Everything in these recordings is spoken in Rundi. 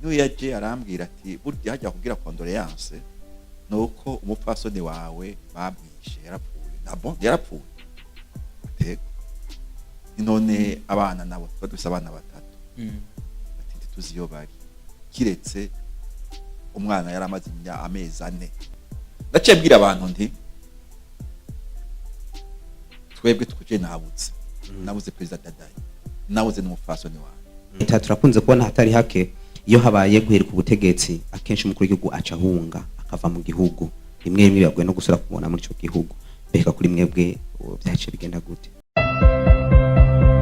niwe yaje arambwira ati burya hajya kugira condoléance nuko umupfasoni wawe bamwishe yarapfuye nabo yarapfuye atego none abana nabo dufise abana batatu ati tuzi iyo bari kiretse umwana yaramaze amezi 4 ndaciye mbwira abantu nti twebwe tukuje nabuze president Dadaye nabuze n'umufasoni wawe turakunze kubona hatari hake iyo habaye guhereka ubutegetsi akenshi umukuru w'igihugu aca hunga akava mu gihugu rimwe bibagwe no gusura kubona muri ico gihugu beka kuri mwebwe byaje bigenda gute?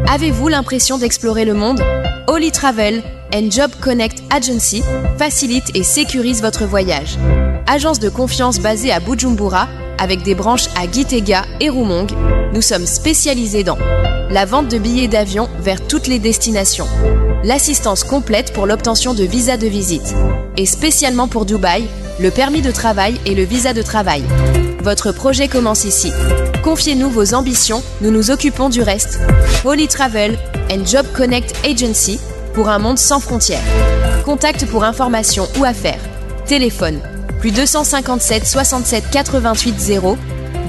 Avez-vous l'impression d'explorer le monde? Oli Travel and Job Connect Agency facilite et sécurise votre voyage. Agence de confiance basée à Bujumbura avec des branches à Gitega et Roumongue, nous sommes spécialisés dans la vente de billets d'avion vers toutes les destinations, l'assistance complète pour l'obtention de visa de visite et spécialement pour Dubaï, le permis de travail et le visa de travail. Votre projet commence ici. Confiez-nous vos ambitions, nous nous occupons du reste. Oli Travel and Job Connect Agency pour un monde sans frontières. Contact pour informations ou affaires. Téléphone plus 257 67 88 0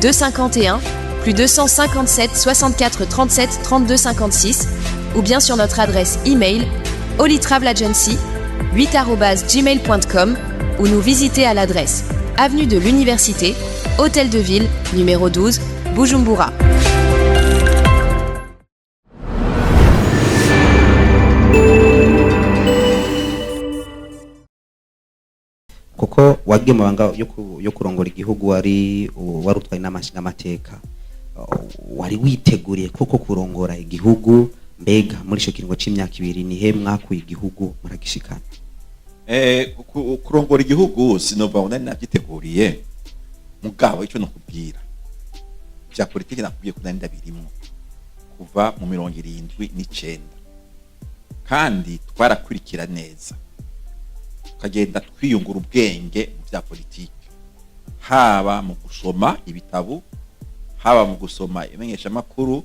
251 plus 257 64 37 32 56 ou bien sur notre adresse email olitravelAgency8@gmail.com ou nous visiter à l'adresse avenue de l'Université, Hôtel de Ville, numéro 12, Bujumbura. Kuko wagiye mabanga yo kurongora igihugu wari utwaye n'amashinga amateka wari witeguriye kuko kurongora igihugu mbega muri ico kiringo c'imyaka 2 nihe mwakuye igihugu muragishikana? Kurongora igihugu sinova unani navyiteguriye mugabo ico nakubwira bya politiki nakubwiye ko nari ndabirimo kuva mu 79 kandi twarakurikira neza tukagenda twiyungura ubwenge mu bya politiki haba mu gusoma ibitabu haba mu gusoma imenyesha makuru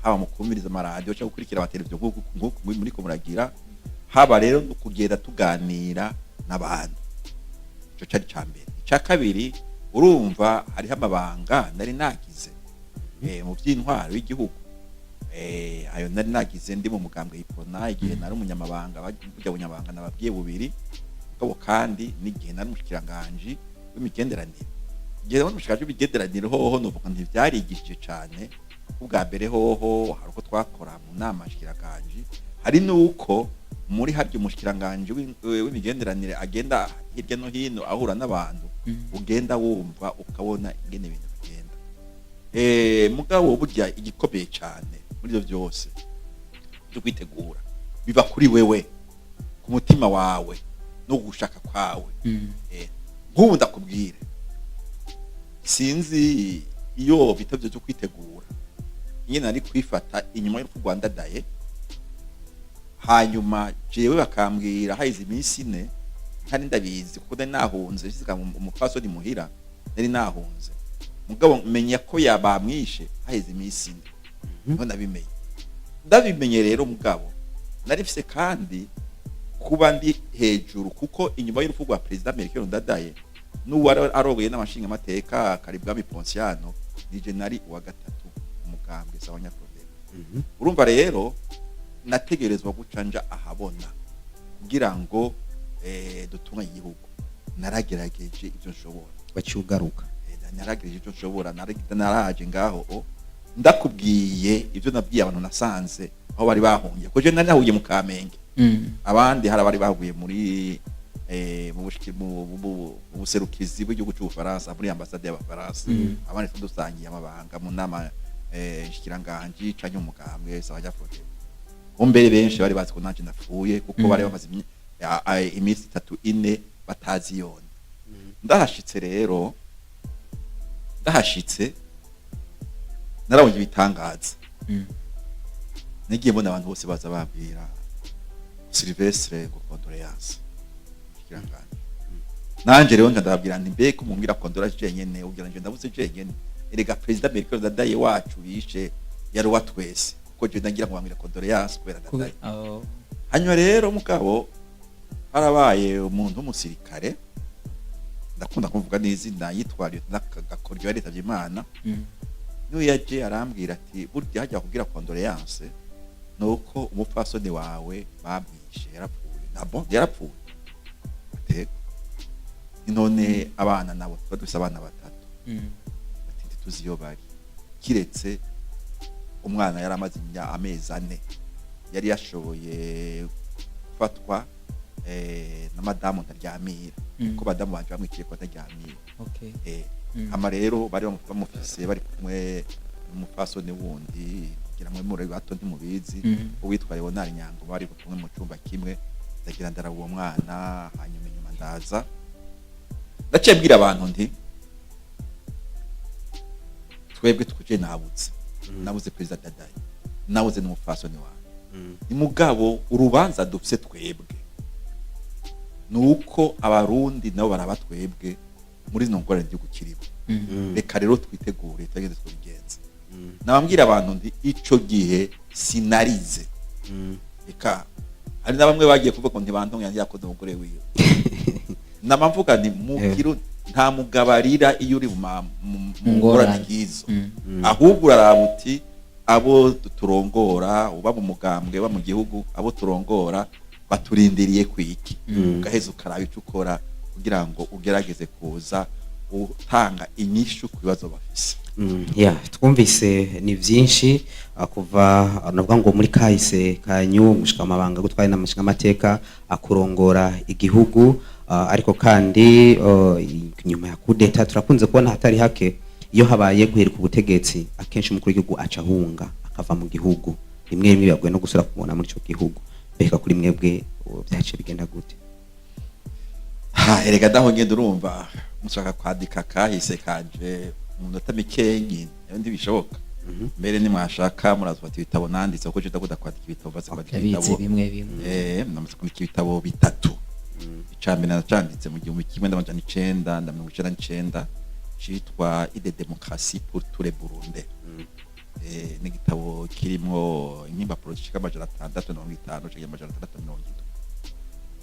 haba mu kumiriza amaradio cyangwa gukurikira amateleviziyo nk'uko muri ko muragira haba rero no kugenda tuganira n'abantu cyo cyari cyambere cya kabiri urumva hari amabanga nari nagize mu by'intwaro y'igihugu ayo nari nagize ndi mu mugambwe y'ipona igihe nari umunyamabanga bajya bunyamabanga nababwiye bubiri kabo kandi n'igihe nari mushikiranganje w'imigenderanire igihe nari mushikiranganje w'imigenderanire hoho novuga nti byarigishije cyane ubwa mbere hoho hari uko twakora mu nama shikiranganje hari nuko muri haryo mushikiranganje w'imigenderanire agenda hirya no hino ahura n'abantu ugenda wumva ukabona ingene ibintu bigenda mugabo burya igikomeye cyane muri byo byose byo kwitegura biva kuri wewe ku mutima wawe no gushaka kwawe nk'ubu ndakubwire sinzi iyo bitavyo cyo kwitegura nyine ari kwifata inyuma y'u Rwanda Dadaye hanyuma jewe bakambwira haize iminsi 4 kandi ndabizi kuko nari nahunze shizika umupfasoni muhira nari nahunze mugabo menya ko yabamwishe haize iminsi 4 none ndabimenye rero mugabo narifise kandi kuba ndi hejuru kuko inyuma y'urupfu rwa president Melchior Ndadaye n'uwari arogoye n'amashinga amateka Karibwami Ponsiano ni generali wa gatatu umugambwe s'abanyafurika urumva rero nategerezwa gucanja ahabona kugira ngo dutunga igihugu naragerageje ivyo nshobora bacyugaruka naragerageje ivyo nshobora naraje ngaho ndakubwiye ivyo nabwiye abantu nasanze aho bari bahungiye ko je nari nahuye mu Kamenge abandi hari bari bahuye muri mu buserukizi bw'igihugu cy'u Faransa muri ambassade y'Abafaransa abandi dusangiye amabanga mu nama shikiranganje canye umugambwe s'abanyafurika ombere benshi bari bazi ko nanje napfuye kuko bari bamaze iminsi 3-4 batazi yone ndahashitse rero narabonye ibitangaza nagiye mbona abantu bose baza babwira Sylvestre ngo condoléance shikiranganje nanje rero ndababwira nti mbeko mumbwira condoléance jenyene ugira nje ndabuze jenyene erega president Melchior Ndadaye wacu bishe yari watwese ko je ndagira ngo bambwira condoléance kubera Ndadaye hanyuma rero mugabo harabaye umuntu w'umusirikare ndakunda kuvuga n'izina yitwa Lieutenant Gakoryo yaritavye Imana niwe yaje arambwira ati burya hajya kugira condoléance nuko umupfasoni wawe bamwishe yarapfuye nabo yarapfuye none abana nabo dufise abana batatu ati tuzi iyo bari kiretse umwana yaramaze amezi 4 yari yashoboye gufatwa na madamu ntaryamira ko madamu banje bamwiciye ko ntaryamira ama rero bari bamufise bari kumwe n'umupfasoni wundi kugira ngo muri bato ntimubizi uwitwa Leonard Nyango bari kumwe mu cyumba kimwe ndagira ndaraba uwo mwana hanyuma inyuma ndaza ndaciye bwira abantu nti twebwe tukuje nabuze president Dadaye nabuze n'umupfasoni wawe ni mugabo urubanza dufise twebwe nuko abarundi nabo barabatwebwe muri zino ngorane ryo gukiriba reka rero twitegure tageze twigenza nabambwira abantu ndi ico gihe sinarize reka hari nabamwe bagiye kuvuga ngo ntibandonye yakoze umugore wiwe namamvuga ni mukiru nta mugabarira iyo uri mu ngorane ngizo ahubwo urarabuti abo turongora uba mu mugambwe ba mu gihugu abo turongora baturindiriye kwiki ugaheza ukaraba ico ukora kugira ngo ugerageze kuza utanga inyishu ku bibazo bafise twumvise ni vyinshi kuva navuga ngo muri kahise kanyu gushika amabanga gutwaye n'amashinga amateka akurongora igihugu ariko kandi nyuma ya kudeta turakunze kubona hatari hake iyo habaye guhereka ubutegetsi akenshi umukuru w'igihugu aca hunga akava mu gihugu rimwe bibagwe no gusura kumubona muri ico gihugu beka kuri mwebwe byace bigenda gute erega daho ngende urumva mushaka kwadika kahise kanje umunota mikeyi ndi bishoboka mbere ni mwashaka murazufata ibitabo nanditse kuko ndakuda kwandika ibitabo base kwandika ibitabo bimwe namaze kwandika ibitabo bitatu icambere nacanditse mu 1999 citwa Ide Démocratie pour tous les Burundais ni gitabo kirimo impapuro zishika 650 cyangwa 670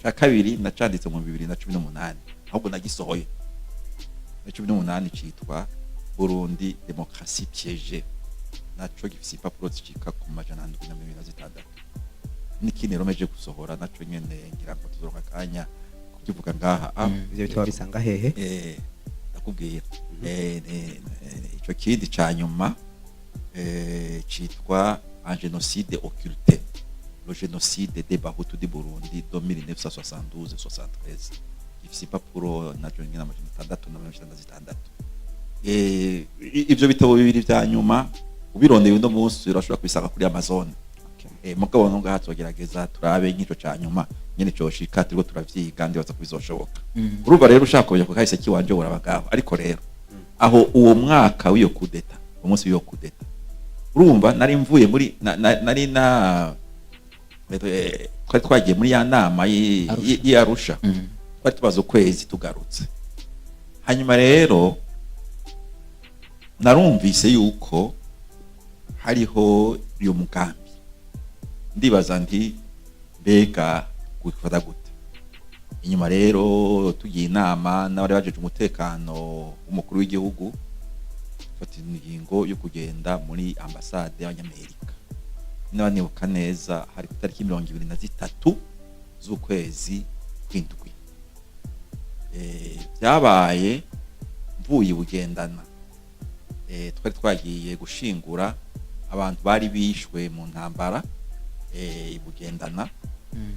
cha kabiri nacanditse mu 2018 ahubwo nagisohoye na 2018 citwa Burundi Démocratie piégée naco gifise impapuro zishika ku 726 nikindi romeje gusohora naco nyene ngira ngo tuzoronka kanya kukivuga ngaha ivyo bitwa bisanga hehe nakubwira ico kindi ca nyuma citwa un génocide occulté le génocide des Bahutu du Burundi de 1972-73 gifise impapuro naco nyene 666 ivyo bitabo bibiri vya nyuma ubirondeye uno munsi urashobora kubisanga kuri Amazon mugabo no ngahatsogerageza turabe nk'ico ca nyuma nyene coshika turiko turavyiga ndi baza kubizoshoboka urumva rero ushaka kujya ku kahise kiwanje urabagaho ariko rero aho uwo mwaka w'iyo kudeta umunsi w'iyo kudeta urumva nari mvuye muri nari twari twagiye muri ya nama y'Arusha twari tubaza ukwezi tugarutse hanyuma rero narumvise yuko hariho iyo mugambi ndibaza nti mbega gufata gute inyuma rero tugiye inama n'abari bajeje umutekano w'umukuru w'igihugu fata ingingo yo kugenda muri ambassade y'Abanyamerika n'abanibuka neza hari ku tariki 23 z'ukwezi kw'indwi byabaye mvuye bugendana twari twagiye gushingura abantu bari bishwe mu ntambara ibugendana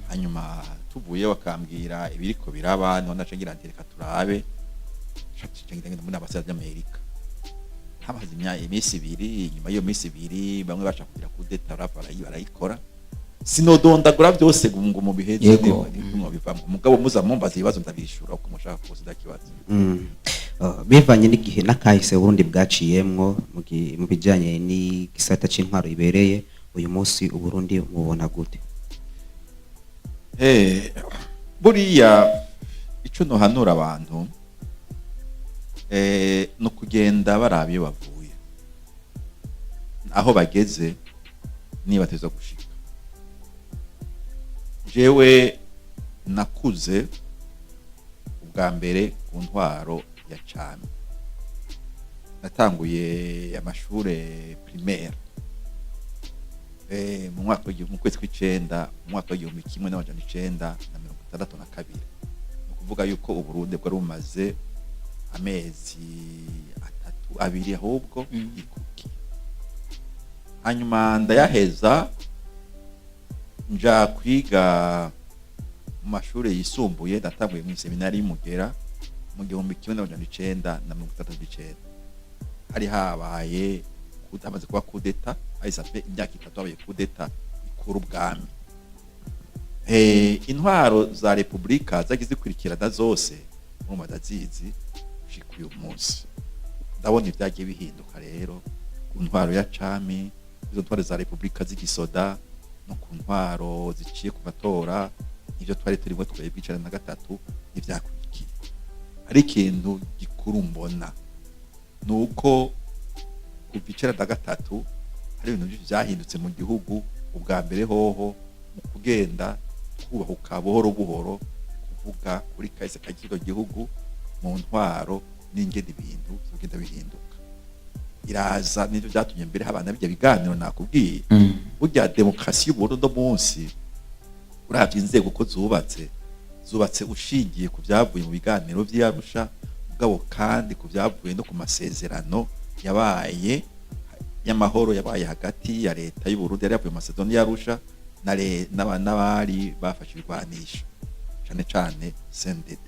hanyuma tuvuye bakambwira ibiriko biraba none acengira ntereka turabe ngenda muri ambasade y'Amerika habaze imisi ibiri nyuma y'iyo misi ibiri bamwe baca kugira kudeta barayikora sinodondagura byose ngo mu biheze ngo bivamo umugabo muzamumbaza ibibazo ndabishura uko mushaka kuza dakibazo bivanye n'igihe nakahise Burundi bwaciyemwo mu bijanye n'igisata c'intwaro ibereye uyu munsi Uburundi mubona gute buriya ico nohanura abantu no kugenda baraba iyo bavuye aho bageze niba tuza gushika jewe nakuze ubwa mbere ku ntwaro ya Cami. Natanguye amashure primaire mu mwaka mu kwezi kw'icenda mu mwaka w'igihumbi kimwe n'amajana icenda na mirongo itandatu na kabiri. Ni ukuvuga yuko Uburundi bwari bumaze amezi abiri ahubwo ikuki. Hanyuma ndayaheza nja kwiga mu mashure yisumbuye. Natanguye mu seminari y'Umugera mu gihumbi kimwe n'amajana icenda na mirongo itandatu n'icenda. Hari habaye hamaze kuba kudeta, ayisape imyaka 3 habaye kudeta ikuru ubwami. Intwaro za Republika zagize zikurikirana zose mu madazizi ushika uyu munsi. Ndabona ibyagiye bihinduka rero ku ntwaro ya Cami, izo ntwaro za Republika z'igisoda no ku ntwaro ziciye ku matora, ivyo twari turimo twebwe 2023 n'ivyakurikiye. Hari ikintu gikuru mbona nuko kuva 2023 hari ibintu byinshi byahindutse mu gihugu. Ubwa mbere hoho mu kugenda kubahuka buhoro buhoro, kuvuga kuri kahise k'ikino gihugu mu ntwaro n'ingene ibintu bigenda bihinduka. Iraza n'ivyo byatumye mbere habana bijya biganiro nakubwiye. Burya demokrasi y'Uburundi munsi uravye inzego ko zubatse ushingiye ku byavuye mu biganiro vy'Arusha, mugabo kandi ku byavuye no ku masezerano yabaye y'amahoro yabaye hagati ya leta y'u Burundi yari yavuye mu masezerano y'Arusha n'abari bafashe ibigwanisho cyane cyane CNDD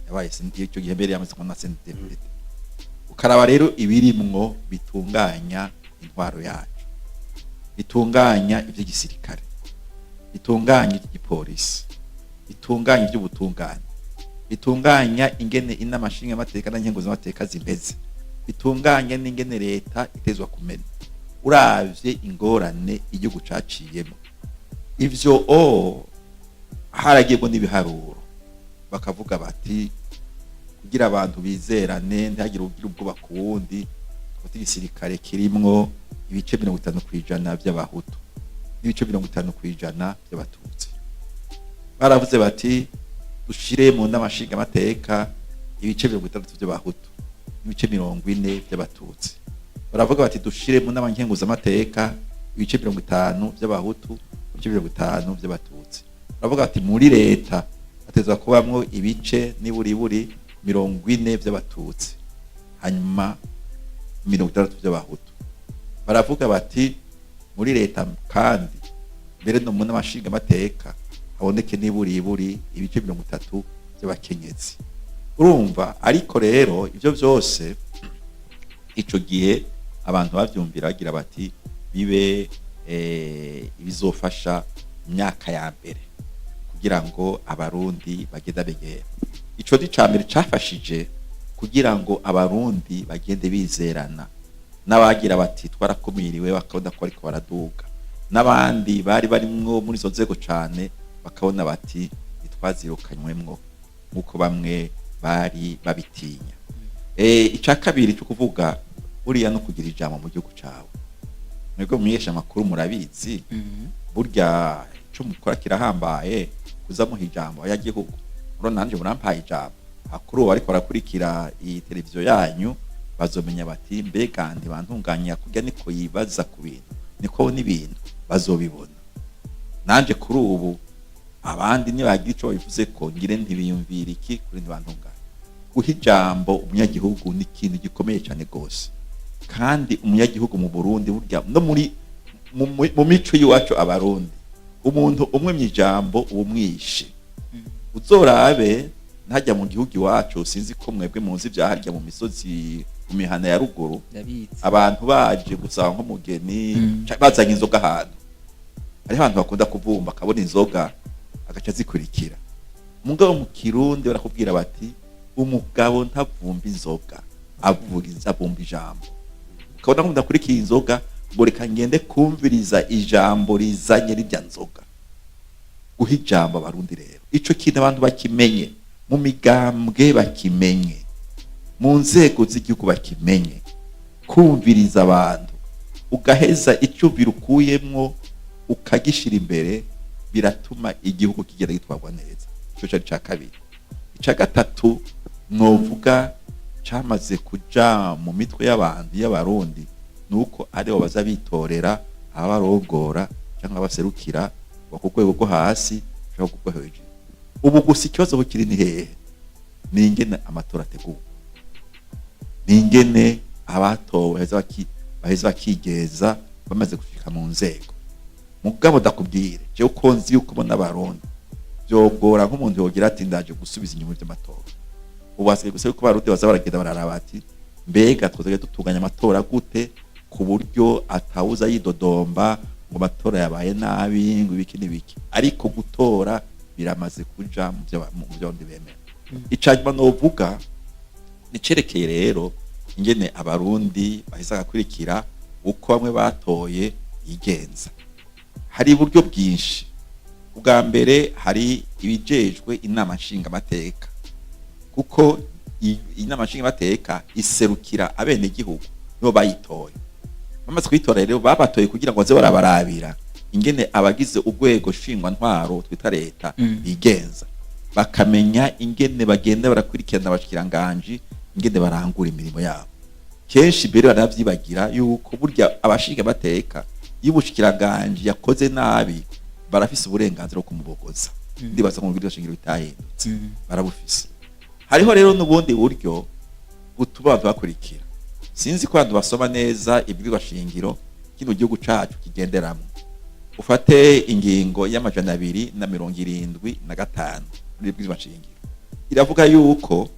yabaye icyo gihe mbere yamaze na CNDD. Ukaraba rero ibirimwo bitunganya intwaro yacu, bitunganya ivy'igisirikare, bitunganya iby'igipolisi, bitunganya iby'ubutungane, bitunganya ingene inamashinga amateka na nkenguzo amateka zimeze, bitunganya n'ingene leta itezwa kumena. Uravye ingorane igihugu caciyemo, ivyo haragiyemo n'ibiharuro bakavuga bati kugira abantu bizerane ntihagire ugira ubwoba ku wundi, twati igisirikare kirimwo ibice 50% by'abahutu n'ibice 50% by'abatutsi. Baravuze bati dushire mu n'amashinga amateka ibice 60 by'abahutu ibice 40 by'abatutsi. Baravuga bati dushire mu n'amankenguza amateka ibice 50 by'abahutu ibice 50 by'abatutsi. Baravuga bati muri leta atezwa kubamwo ibice niburi 40 by'abatutsi hanyuma 60 by'abahutu. Baravuga bati muri leta kandi mbere no mu n'amashinga amateka haboneke niburi ibice 30 by'abakenyezi. Urumva ariko rero ivyo byose ico gihe abantu bavyumvira bagira bati bibe ibizofasha imyaka ya mbere kugira ngo abarundi bagenda begera. Ico di cambere cafashije kugira ngo abarundi bagende bizerana, n'abagira bati twarakumiriwe bakabona ko ariko baraduga, n'abandi bari barimwo muri izo nzego cane bakabona bati nitwazirukanywemwo nkuko bamwe bari babitinya. Ica kabiri cyo kuvuga buriya no kugira ijambo mu gihugu cawe. Mwebwe mwiyesha amakuru murabizi, burya cyo mukora kirahambaye kuza mu ijambo ya gihugu. Uro nanje murampaye ijambo akuru ariko barakurikira iyi televiziyo yanyu bazomenya bati mbega ndi bantunganya kujya niko yibaza ku bintu niko n'ibintu bazobibona. Nanje kuri ubu abandi nibagira ico bivuze ko ngire ntibiyumvira iki kuri ntibantunganya. Guha ijambo umunyagihugu ni ikintu gikomeye cyane gose, kandi umunyagihugu mu Burundi burya no muri mu mico y'iwacu abarundi umuntu umwe mw'ijambo umwishe. Uzorabe ntajya mu gihugu iwacu, sinzi ko mwebwe munzi byaharya mu misozi mu mihana ya ruguru abantu baje gusaba nko mugeni bazanye inzoga ahantu, hari abantu bakunda kuvumba akabona inzoga agaca zikurikira. Mugabo mu Kirundi barakubwira bati umugabo ntavumba inzoga avumba ijambo. Ukabona ko ndakurikiye inzoga ngo reka ngende kumviriza ijambo rizanye rirya nzoga. Guha ijambo abarundi rero ico kintu abantu bakimenye, mu migambwe bakimenye, mu nzego z'igihugu bakimenye, kumviriza abantu ugaheza icyo birukuyemwo ukagishira imbere biratuma igihugu kigera gitwarwa neza. ico cari ca kabiri. Ica gatatu novuga camaze kuja mu mitwe y'abantu y'abarundi nuko aribo baza bitorera abarogora cyangwa abaserukira ku rwego rwo hasi cyangwa ku rwego hejuru. Ubu gusa ikibazo bukiri ni hehe? Ni ingene amatora ateguwe, ni ingene abatowe baheza bakigeza bamaze gushika mu nzego. Mugabo ndakubwire je uko nzi yuko bona abarundi byogora nk'umuntu yogira ati ndaje gusubiza inyuma by'amatora. Ubu hasigaye gusa yuko abarundi baza baragenda bararaba ati mbega twozaga dutunganya amatora gute ku buryo atawuza yidodomba ngo amatora yabaye nabi ngo ibiki n'ibiki, ariko gutora biramaze kuja mu byo ndi bemera. Icanyuma novuga nicerekeye rero ingene abarundi bahise gakurikira uko bamwe batoye yigenza. Hari uburyo bwinshi. Ubwa mbere hari ibijejwe inama nshinga amateka, kuko inama nshinga amateka iserukira abene gihugu nibo bayitoye. Bamaze kwitora rero babatoye kugira ngo baze barabarabira ingene abagize urwego shingwa ntwaro twita leta bigenza, bakamenya ingene bagenda barakurikirana abashikiranganje ingene barangura imirimo yabo. Kenshi mbere baravyibagira yuko burya abashinga amateka y'ubushikiranganje yakoze nabi barafise uburenganzira bwo kumubogoza. Ndibaza ko mu biro shingiro bitahindutse barabufise. Hariho rero n'ubundi buryo butuma bakurikira. Sinzi ko abantu basoma neza ibwirwa shingiro kino gihugu cacu kigenderamo. Ufate ingingo y'amajana 275 muri ibwirwa shingiro. Iravuga yuko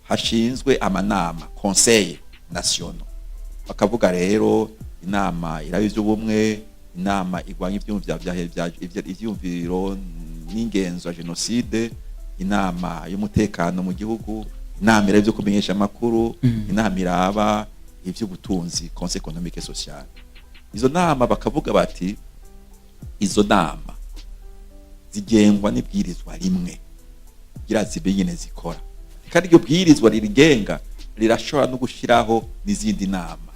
hashinzwe amanama conseil national. Bakavuga rero inama irabize ubumwe, inama igwanya ivyumviro n'ingenzo ya genocide, inama y'umutekano mu gihugu, inama iravyo kumenyesha amakuru, inama iraba ivy'ubutunzi conseil économique et social. Izo nama bakavuga bati izo nama zigengwa n'ibwirizwa rimwe kugira zibe nyene zikora, kandi iryo bwirizwa ririgenga rirashobora no gushiraho n'izindi nama.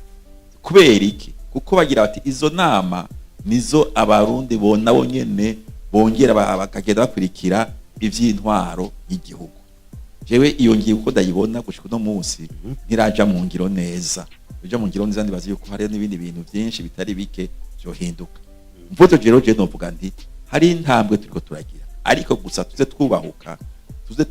Kubera iki? Kuko bagira bati izo nama nizo abarundi nabo nyene bongera bakagenda bakurikira ivy'intwaro y'igihugu. Jewe iyo ngiye uko ndayibona gushika no munsi ntiraja mu ngiro neza. Uja mu ngiro neza ndibaza yuko hari n'ibindi bintu byinshi bitari bike byo hinduka. Mvuto rero je novuga ndi hari intambwe turiko turagira, ariko gusa tuze twubahuka, tuze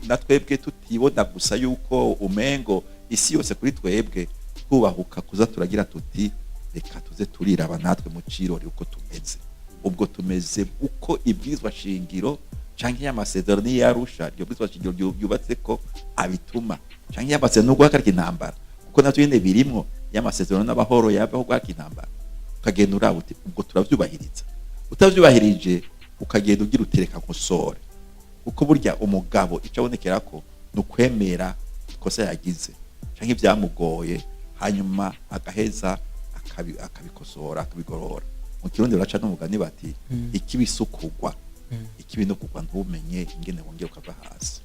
natwebwe tutibona gusa yuko umengo isi yose kuri twebwe twubahuka kuza turagira tuti reka tuze turiraba natwe mu cirori uko tumeze. Ubwo tumeze uko ibwirizwa shingiro canke y'amasezerano y'Arusha ryo bwirizwa shingiro yubatse ko abituma, canke y'amasezerano no guhagarika intambara, kuko navyo nyene birimwo y'amasezerano n'abahoro yabaho guhagarika intambara. Ukagenda uraba uti ubwo turavyubahiriza. Utavyubahirije ukagenda ugira utereka nkosore, kuko burya umugabo icabonekera ko nukwemera ikosa yagize canke ibyamugoye hanyuma agaheza akabikosora akabigorora. Mu Kirundi baraca n'umugani bati ikibisukugwa ikibinukugwa ntumenye ingene wongeye ukava hasi.